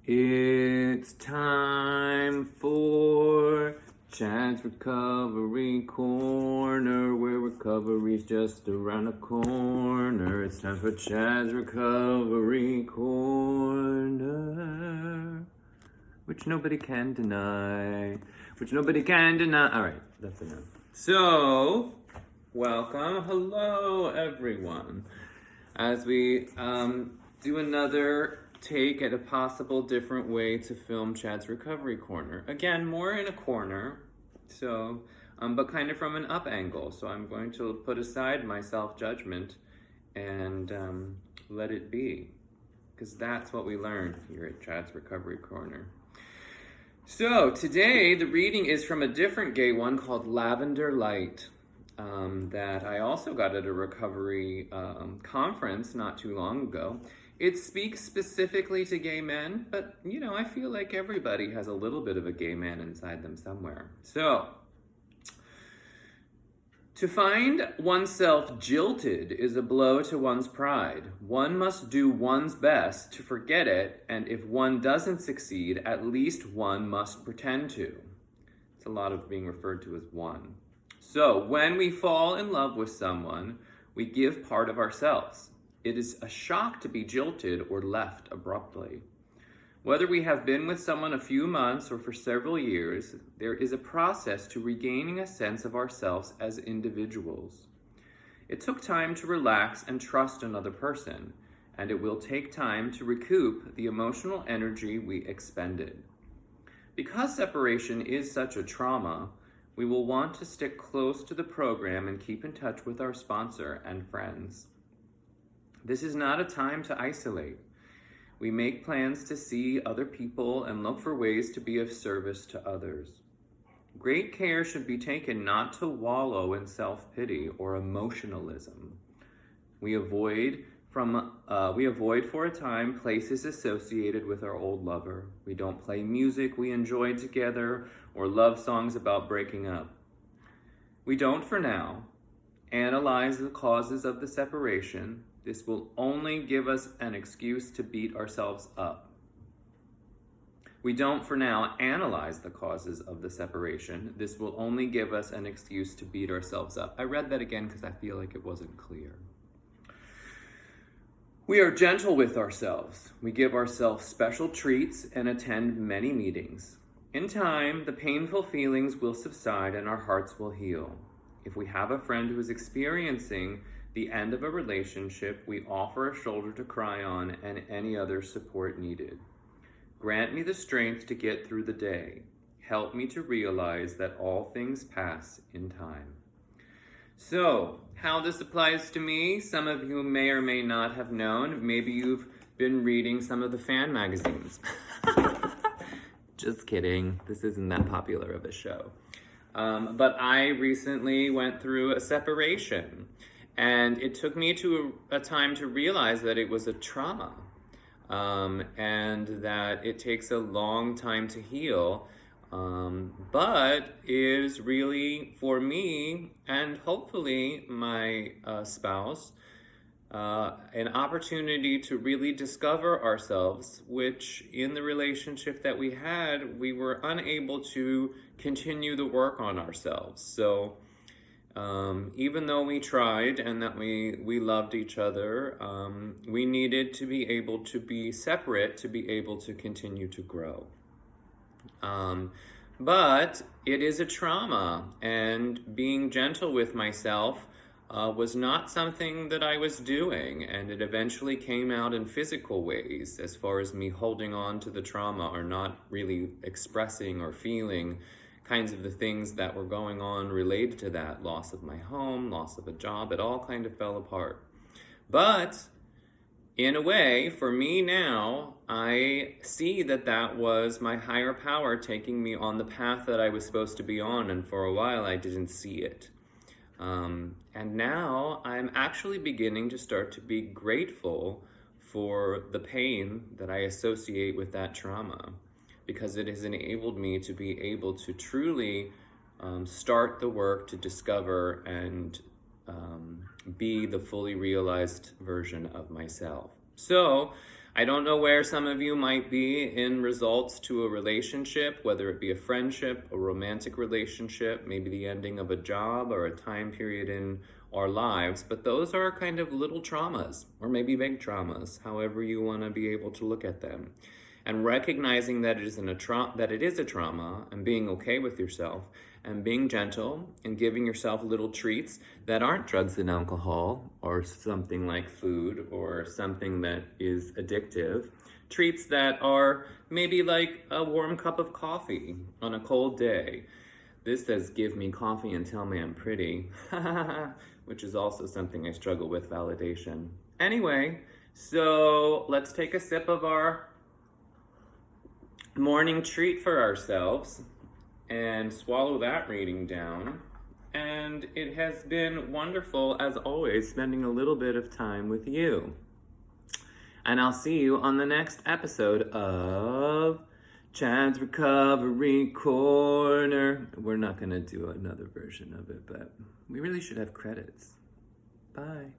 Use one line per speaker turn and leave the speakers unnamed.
It's time for Chad's Recovery Corner, where recovery's just around the corner. It's time for Chad's Recovery Corner, which nobody can deny. All right, that's enough. So, welcome. Hello, everyone. As we do another take at a possible different way to film Chad's Recovery Corner. Again, more in a corner, so, but kind of from an up angle. So I'm going to put aside my self-judgment and let it be, because that's what we learned here at Chad's Recovery Corner. So today, the reading is from a different gay one called Lavender Light. That I also got at a recovery conference not too long ago. It speaks specifically to gay men, but you know, I feel like everybody has a little bit of a gay man inside them somewhere. So, to find oneself jilted is a blow to one's pride. One must do one's best to forget it, and if one doesn't succeed, at least one must pretend to. It's a lot of being referred to as one. So, when we fall in love with someone, we give part of ourselves. It is a shock to be jilted or left abruptly. Whether we have been with someone a few months or for several years, there is a process to regaining a sense of ourselves as individuals. It took time to relax and trust another person, and it will take time to recoup the emotional energy we expended. Because separation is such a trauma, we will want to stick close to the program and keep in touch with our sponsor and friends. This is not a time to isolate. We make plans to see other people and look for ways to be of service to others. Great care should be taken not to wallow in self-pity or emotionalism. We avoid for a time places associated with our old lover. We don't play music we enjoyed together or love songs about breaking up. We don't, for now, analyze the causes of the separation. This will only give us an excuse to beat ourselves up. We don't, for now, analyze the causes of the separation. This will only give us an excuse to beat ourselves up. I read that again because I feel like it wasn't clear. We are gentle with ourselves. We give ourselves special treats and attend many meetings. In time, the painful feelings will subside and our hearts will heal. If we have a friend who is experiencing the end of a relationship, we offer a shoulder to cry on and any other support needed. Grant me the strength to get through the day. Help me to realize that all things pass in time. So, how this applies to me, some of you may or may not have known. Maybe you've been reading some of the fan magazines. Just kidding. This isn't that popular of a show. But I recently went through a separation. And it took me to a time to realize that it was a trauma, and that it takes a long time to heal, but is really, for me, and hopefully my spouse, an opportunity to really discover ourselves, which in the relationship that we had, we were unable to continue the work on ourselves. So, even though we tried and that we loved each other, we needed to be able to be separate to be able to continue to grow. But it is a trauma, and being gentle with myself was not something that I was doing, and it eventually came out in physical ways as far as me holding on to the trauma or not really expressing or feeling kinds of the things that were going on related to that. Loss of my home, loss of a job, it all kind of fell apart. But in a way, for me now, I see that that was my higher power taking me on the path that I was supposed to be on, and for a while I didn't see it. And now I'm actually beginning to start to be grateful for the pain that I associate with that trauma, because it has enabled me to be able to truly start the work to discover and be the fully realized version of myself. So I don't know where some of you might be in results to a relationship, whether it be a friendship, a romantic relationship, maybe the ending of a job or a time period in our lives, but those are kind of little traumas, or maybe big traumas, however you want to be able to look at them. And recognizing that it is a trauma, and being okay with yourself, and being gentle, and giving yourself little treats that aren't drugs and alcohol, or something like food, or something that is addictive. Treats that are maybe like a warm cup of coffee on a cold day. This says, give me coffee and tell me I'm pretty, which is also something I struggle with, validation. Anyway, so let's take a sip of our morning treat for ourselves and swallow that reading down. And it has been wonderful, as always, spending a little bit of time with you. And I'll see you on the next episode of Chad's Recovery Corner. We're not going to do another version of it, but we really should have credits. Bye.